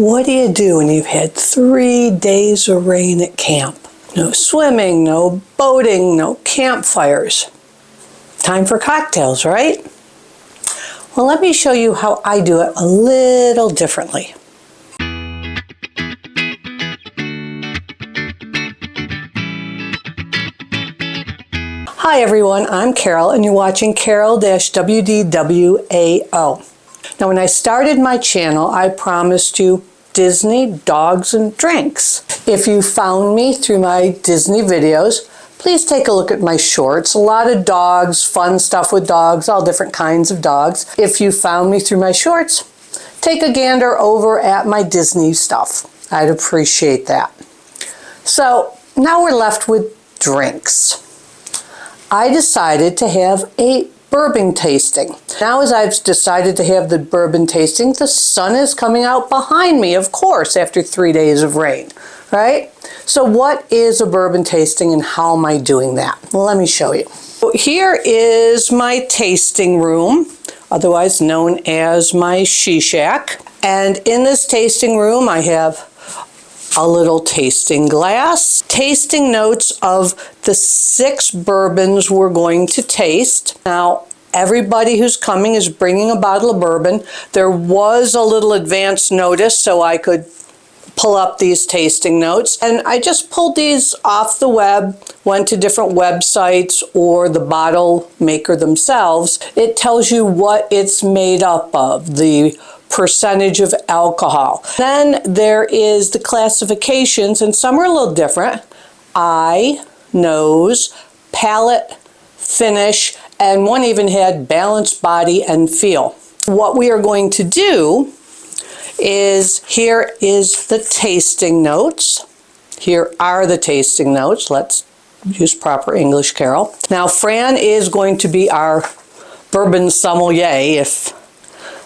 What do you do when you've had 3 days of rain at camp? No swimming, no boating, no campfires. Time for cocktails, right? Well, let me show you how I do it a little differently. Hi everyone, I'm Carol and you're watching CAROL-WDWAO. Now when I started my channel, I promised you Disney, dogs, and drinks. If you found me through my Disney videos, please take a look at my shorts. A lot of dogs, fun stuff with dogs, all different kinds of dogs. If you found me through my shorts, take a gander over at my Disney stuff. I'd appreciate that. So now we're left with drinks. I decided to have a bourbon tasting. Now as I've decided to have the bourbon tasting, the sun is coming out behind me, of course, after 3 days of rain, right? So what is a bourbon tasting and how am I doing that? Well, let me show you. So here is my tasting room, otherwise known as my she shack. And in this tasting room, I have a little tasting glass, tasting notes of the 6 bourbons we're going to taste. Now, everybody who's coming is bringing a bottle of bourbon. There was a little advance notice so I could pull up these tasting notes. And I just pulled these off the web, went to different websites or the bottle maker themselves. It tells you what it's made up of, the percentage of alcohol. Then there is the classifications, and some are a little different. Eye, nose, palate, finish, and one even had balanced body and feel. What we are going to do is, here is the tasting notes. Here are the tasting notes. Let's use proper English, Carol. Now, Fran is going to be our bourbon sommelier, if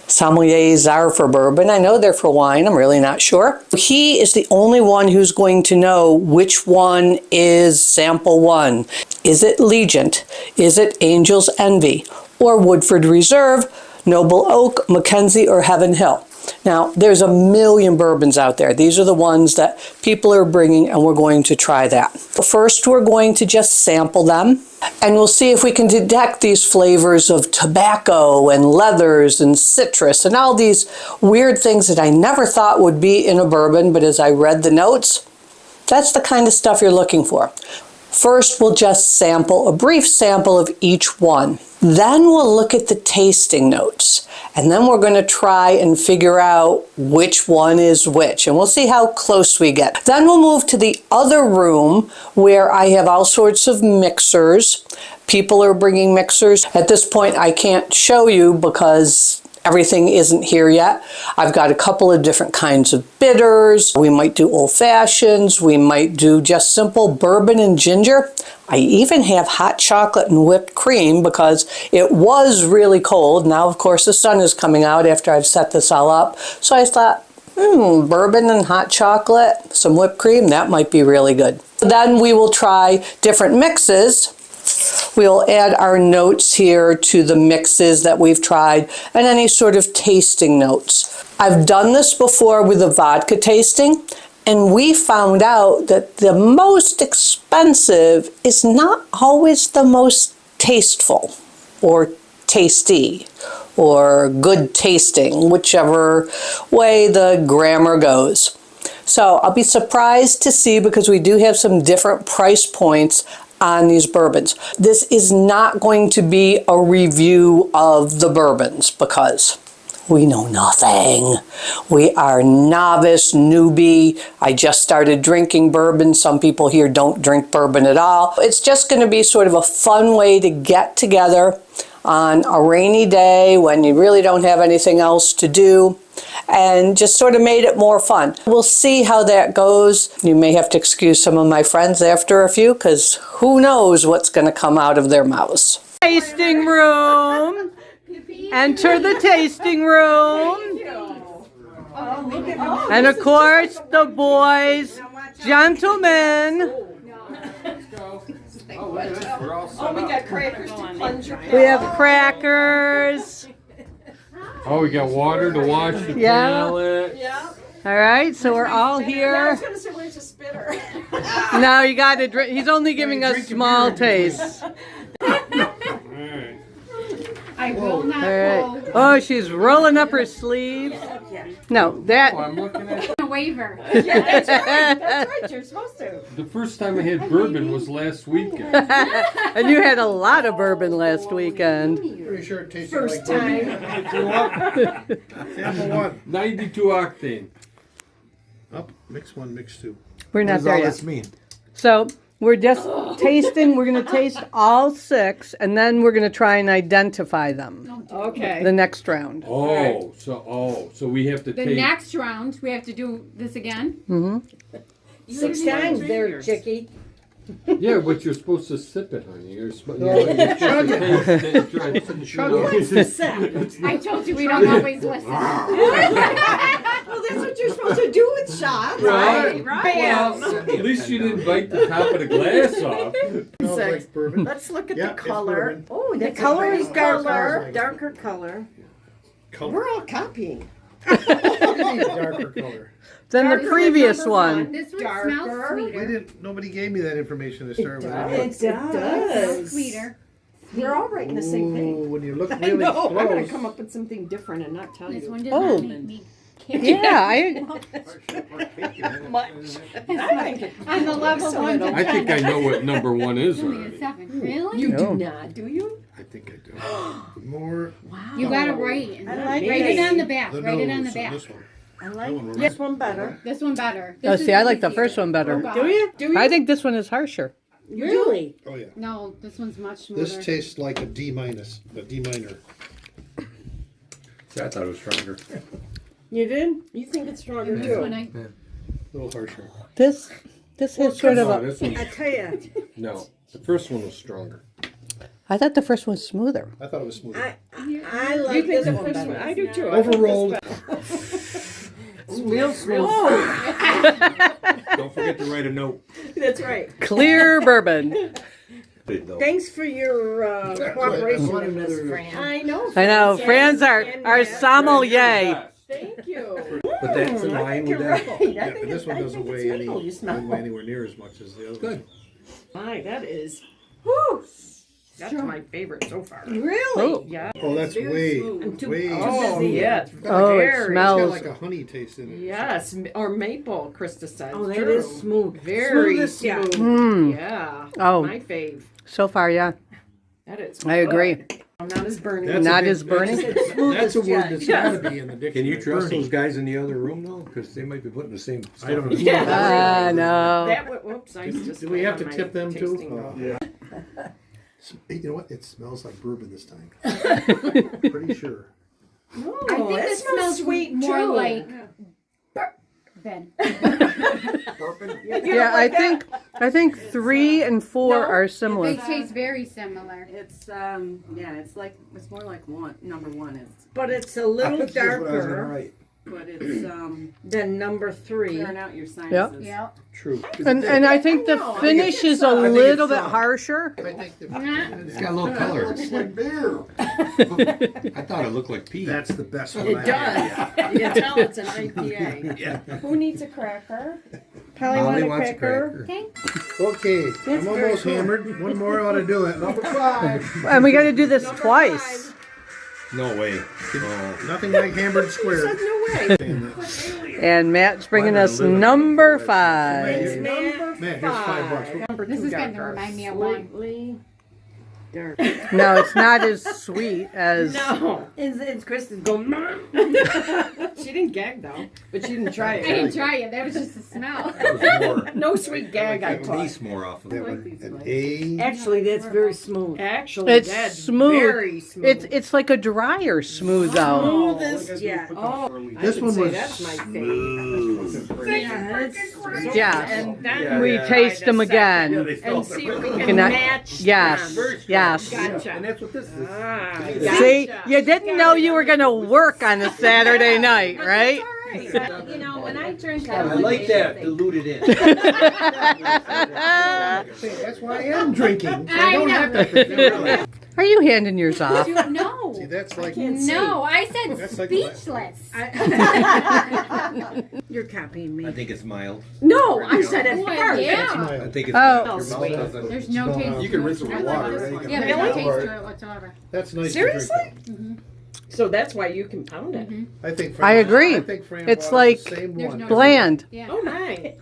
sommeliers are for bourbon. I know they're for wine. I'm really not sure. He is the only one who's going to know which one is sample 1. Is it Legent? Is it Angel's Envy? Or Woodford Reserve, Noble Oak, Mackenzie, or Heaven Hill? Now, there's a million bourbons out there. These are the ones that people are bringing, and we're going to try that. First, we're going to just sample them, and we'll see if we can detect these flavors of tobacco and leathers and citrus and all these weird things that I never thought would be in a bourbon, but as I read the notes, that's the kind of stuff you're looking for. First, we'll just sample a brief sample of each one. Then we'll look at the tasting notes, and then we're going to try and figure out which one is which, and we'll see how close we get. Then we'll move to the other room where I have all sorts of mixers. People are bringing mixers. At this point, I can't show you because everything isn't here yet. I've got a couple of different kinds of bitters. We might do old fashions. We might do just simple bourbon and ginger. I even have hot chocolate and whipped cream because it was really cold. Now, of course, the sun is coming out after I've set this all up. So I thought, bourbon and hot chocolate, some whipped cream, that might be really good. Then we will try different mixes. We'll add our notes here to the mixes that we've tried and any sort of tasting notes. I've done this before with a vodka tasting, and we found out that the most expensive is not always the most tasteful or tasty or good tasting, whichever way the grammar goes. So I'll be surprised to see, because we do have some different price points on these bourbons. This is not going to be a review of the bourbons because we know nothing. We are novice, newbie. I just started drinking bourbon. Some people here don't drink bourbon at all. It's just going to be sort of a fun way to get together on a rainy day when you really don't have anything else to do, and just sort of made it more fun. We'll see how that goes. You may have to excuse some of my friends after a few, because who knows what's going to come out of their mouths. Tasting room. Enter the tasting room. And of course, the boys, gentlemen. Oh, we got crackers to plunge your We have crackers. Oh, we got water to wash the palate. Yeah. All right, so we're all I here. was gonna say, where's the spitter? Now you got to drink. He's only giving us small taste. I will not All right. Oh, she's rolling up her sleeves. No, that. I'm looking at a waiver. Yeah, that's right. That's right. You're supposed to. the first time I had bourbon was last weekend. And you had a lot of bourbon last weekend. Pretty sure it tasted First like time. Sample one. 92 octane. Up, mix one, mix two. We're What not does there all yet. this mean? So we're just tasting. We're going to taste all 6, and then we're going to try and identify them. Okay. The next round. So we have to The take. next round, we have to do this again. 6 times there, chickie. Yeah, but you're supposed to sip it, honey. You're supposed to chug it. taste it. Try to chug it. I told you we don't always listen. Well, that's what you're supposed to do with shots. Right. Bam. At least you didn't bite the top of the glass off. Smells like bourbon. Let's look at Yeah, the it's color. bourbon. Oh, the It's color a is darker darker. color. Darker color. Color. We're all copying. Darker color. Than the Darker previous number one. This one Darker. smells We sweeter. didn't. Nobody gave me that information to start with. It Smells does. sweeter. We're all writing the same thing. Ooh, when you look I really know. I'm gonna close. come up with something different and not tell This you. one does Oh. not make me. Yeah, I. Much. I think it. On the level So 1 to little. 10. I think I know what number 1 is Only a already. 7. Really? You No. do not, do you? I think I do. More. Wow. You gotta write it. I like Write it it. on the back. The Write it on the nose back. This one. I That one like we're this one better. This one better. Oh, This see, is I like the easier. first one better. God. Do you? Do you? I think this one is harsher. Really? Oh yeah. No, this one's much smoother. This tastes like a D minus, a D minor. See, I thought it was stronger. You did? You think it's stronger This one too? I, A little harsher. This has sort of No, a. this one's, I tell you, no, the first one was stronger. I thought the first one was smoother. I thought it was smoother. I like this one better. I do too. Overrolled. It's real smooth. Don't forget to write a note. That's right. Clear bourbon. Thanks for your cooperation in this, Fran. I know. I know. Fran's our And sommelier. Thank you. But that's in I line think with you're that. right. I Yeah, think but this one I doesn't think weigh it's any, maple. You smell. doesn't weigh anywhere near as much as the other. Good. My, that is. Whew. That's my favorite so far. Really? Oh. Yeah. Oh, that's way, Too, way. oh, yeah. It's Oh, it very- It's got smells. like a honey taste in it. Yes, or maple, Krista said. Oh, that True. is smooth. Very Smooth as yeah. smooth. Mm. Yeah. Oh. My fave. So far, yeah. That is. I agree. good. Not as burning. That's Not a big- as burning? That's a word that's gotta be in the dictionary. Can you trust Burning. those guys in the other room though? Because they might be putting the same stuff. I don't know. in. Yeah. No. That would, whoops, I just. Do we have to on my tip them too? tasting note. Yeah. You know what? It smells like bourbon this time. Pretty sure. No, I think that this smells sweet more too. like bourbon. Yeah, I think 3 and 4 No. are similar. They taste very similar. It's yeah, it's more like number 1 is, But it's a little That's just what I was gonna darker write. but it's than number 3. clearing out your sinuses. Yep. Yeah. True. And I think the No, I finish think is a so. I think little it's bit soft. harsher. I think the, It's got a little color. It's like beer. I thought it looked like pea. That's the best one. It I does. have. You can tell it's an IPA. Yeah. Who needs a cracker? Polly, Molly want a wants a cracker? cracker. Okay, I'm very almost cool. hammered. One more ought to do it. Number 5. And we got to do this Number twice. No way. Oh. Nothing like hammered Says square. no way. And Matt's bringing Why not us live in number the 5. It's number Man, here's $5. Number This 2 is going to darker. remind me of one. Slightly dark. No, it's not as sweet as. No. It's Kristen's going, Mom. She didn't gag though, but she didn't try I it. didn't try it. That was just a smell. That was more. No sweet gag, I Like thought. Nice more often. That one, an A. Actually, that's very smooth. Actually, It's that's smooth. very smooth. It's like a drier smooth though. smoothest. Yeah. Oh, This I one would say was that's my favorite. Yeah, it's Yeah. And then We try taste the them second again. and see if we can Cannot- match Yes. them. Yes. Gotcha. And that's what this is. Ah, See, gotcha. you didn't know you were going to work on a Saturday night, right? you know, when I drink I like that. Diluted in. That's why I am drinking. So I I don't know. have to. Are you handing yours off? No. See, that's like. No, I said That's like- speechless. You're copying me. I think it's mild. No, I said it Boy, first. yeah. That's I mild. think it's Oh. mild. Your mouth doesn't- There's no smell taste. how- You can rinse it with water, right? You can Yeah, put there's no it taste over. to it whatsoever. That's nice. Seriously? To drink, So that's why you can pound it. though. I think. I agree. I think Fran It's bought us like the same There's one. no- Bland. Yeah. Oh my!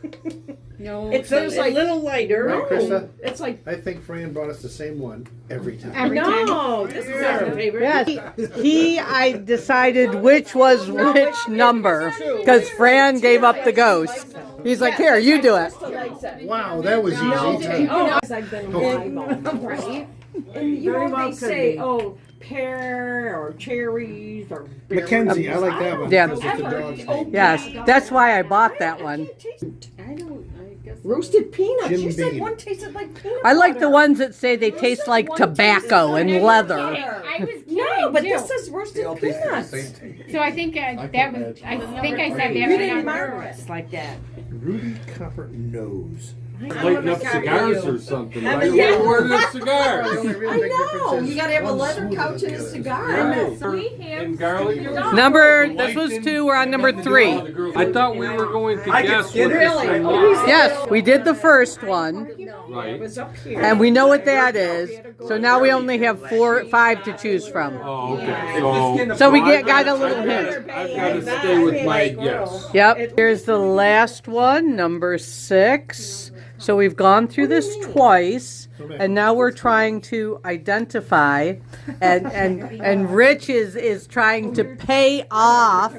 No. It's a little lighter. Right, Krista? It's like I think Fran brought us the same one every time. Every time. no. This is our favorite. I decided which was which number because Fran gave up the ghost. He's like, here, you do it. Wow, that was easy. Oh, I've been eyeball. Right? And you Very know well they could say, be. oh, pear or cherries or berries. Mackenzie, I like that one. Yeah. because it's a dog's name. Yes, that's why I bought that one. I guess. Roasted peanuts. Jim You said Beam. one tasted like peanut I like the butter. ones that say they taste like tobacco and leather. I was kidding. No, but too. this is roasted peanuts. So I think that was. I think I said that. You right didn't on mark purpose. us like that. Rudy Copper knows. Lighting up cigars or something. Why Yeah. you ordering The cigars? only real I big difference know. is You gotta have a one's leather smoother couch than and the a other. cigar. And garlic. This was 2, we're on number 3. I thought we were going to guess what Really? this Oh, was. Yes, we did the first one, It Right. was up here. and we know what that is. So now we only have 5 to choose from. Oh, okay. So we I've got a got- little I've got- hint. I've got to stay with my guess. Yep, here's the last one, number 6. So we've gone through this twice, and now we're trying to identify, and Rich is trying to pay off,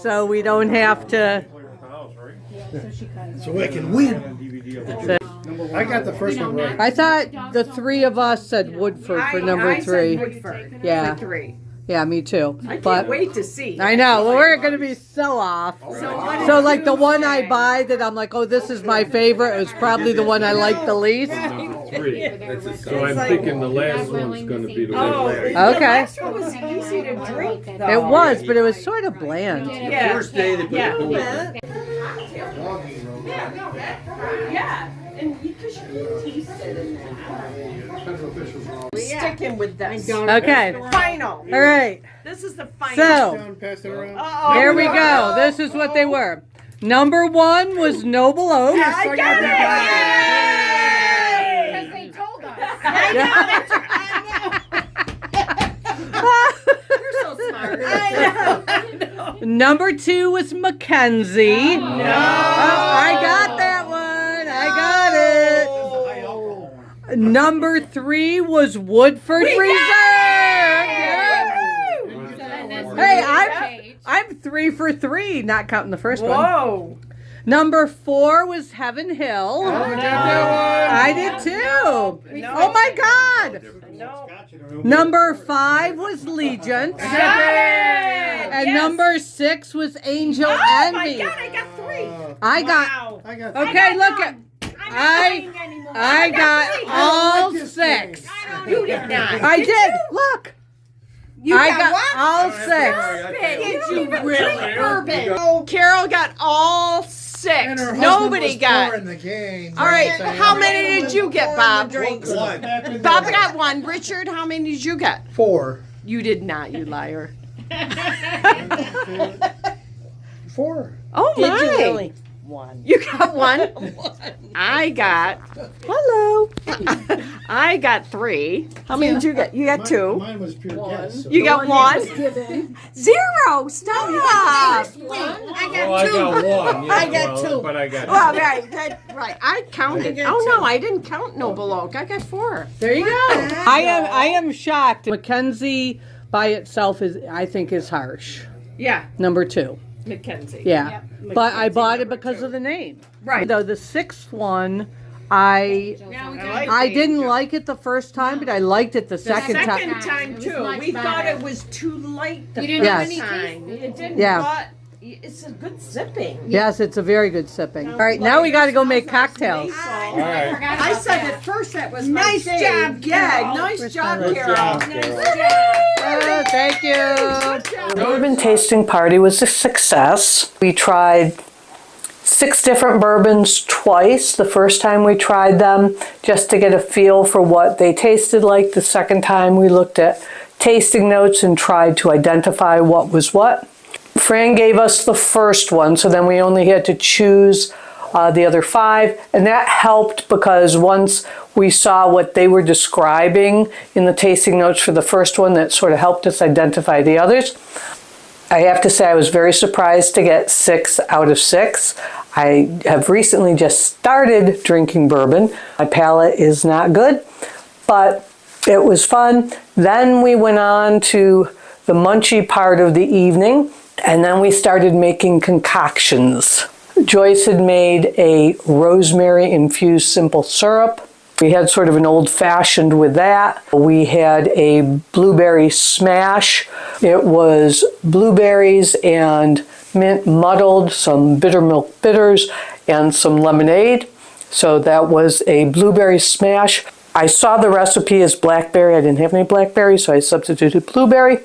so we don't have to. So I can win. I got the first one right. I thought the 3 of us said Woodford for number I 3. said Woodford Yeah. for 3. Yeah, me too. I can't But wait to see. I know, well, we're gonna be so off. So like the one I buy that I'm like, oh, this is my favorite, is probably the one I like the least. Number 3. So I'm thinking the last one's going to be the Oh, one. the Okay. last one was easy to drink, though. It was, but it was sort of bland. Yeah. First day they put Yeah. the booze in. Yeah, and because you taste it in that. Federal officials are all. Sticking with this. Okay, Final. all right. This is the final. So Down, pass it around. Uh-oh. here we go. This is what they were. Number 1 was Noble Oak. I got Because they told us. You're so smart. I know. Number 2 was Mackenzie. No. I got that one. I got it. Number 3 was Woodford Reserve. Yeah. Hey, I'm 3 for 3, not counting the first one. Whoa. Number 4 was Heaven Hill. I did too. Oh my God. No. Number 5 was Legion. And number 6 was Angel Oh my Envy. God, I got 3. I got. Wow. I got Okay, look at. I got all 6. You did not. I did. Look. You I got got what? all 6. Did you really? Bourbon. Oh, Carol got all 6. And her husband Nobody was got. pouring the game. All right, how many did you get, Bob? One. Bob got 1. Richard, how many did you get? 4. You did not, you liar. 4. Oh my! Did you really? 1. You got 1. I got. Hello. I got 3. How many did you get? You got 2. Mine was pure guess. So You got 1. 0. Stop. Oh, I got 1. Yeah, I got 2. But I got Well, right. I counted. Oh no, I didn't count Noble Oak. I got 4. There you go. I am shocked. Mackenzie by itself I think is harsh. Yeah, Number 2. Mackenzie. Yeah. But I Mackenzie bought it number because 2. of the name. Right. Though the 6th one, I didn't like it the first time, but I liked it the second time. Second time It was too. much We thought better. it was too light the You didn't have first any time. It didn't. Yeah. But it's a good sipping. Yes, it's a very good sipping. All right, now we got to go make cocktails. All right. I said at first that was my Nice shade. job, Yeah, nice job, Good Carol. job, Nice Carol. job. Thank you. Oh, Bourbon tasting party was a success. We tried 6 different bourbons twice. The first time we tried them just to get a feel for what they tasted like. The second time we looked at tasting notes and tried to identify what was what. Fran gave us the first one, so then we only had to choose the other 5, and that helped because once we saw what they were describing in the tasting notes for the first one, that sort of helped us identify the others. I have to say I was very surprised to get 6 out of 6. I have recently just started drinking bourbon. My palate is not good, but it was fun. Then we went on to the munchy part of the evening, and then we started making concoctions. Joyce had made a rosemary infused simple syrup. We had sort of an old-fashioned with that. We had a blueberry smash. It was blueberries and mint muddled, some bitter milk bitters, and some lemonade. So that was a blueberry smash. I saw the recipe as blackberry. I didn't have any blackberry, so I substituted blueberry.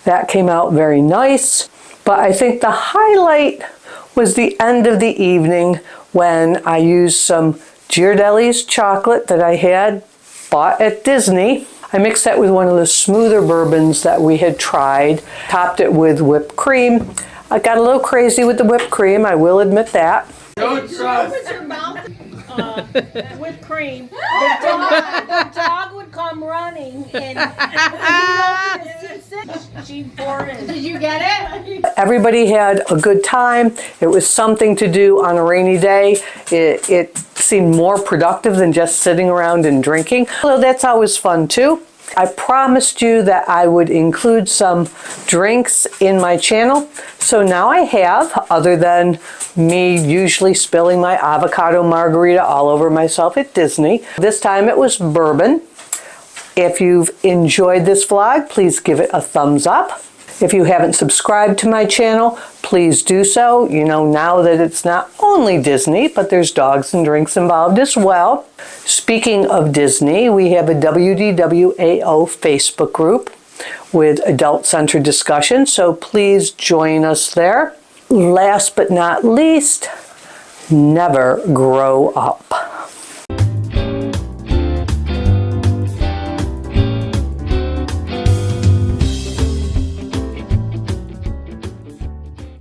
That came out very nice. But I think the highlight was the end of the evening when I used some Ghirardelli's chocolate that I had bought at Disney. I mixed that with one of the smoother bourbons that we had tried, topped it with whipped cream. I got a little crazy with the whipped cream, I will admit that. Don't trust. With cream. The dog would come running and she'd pour in. Did you get it? Everybody had a good time. It was something to do on a rainy day. It seemed more productive than just sitting around and drinking, although that's always fun too. I promised you that I would include some drinks in my channel, so now I have, other than me usually spilling my avocado margarita all over myself at Disney. This time it was bourbon. If you've enjoyed this vlog, please give it a thumbs up. If you haven't subscribed to my channel, please do so. You know now that it's not only Disney, but there's dogs and drinks involved as well. Speaking of Disney, we have a WDWAO Facebook group with adult-centered discussion, so please join us there. Last but not least, never grow up.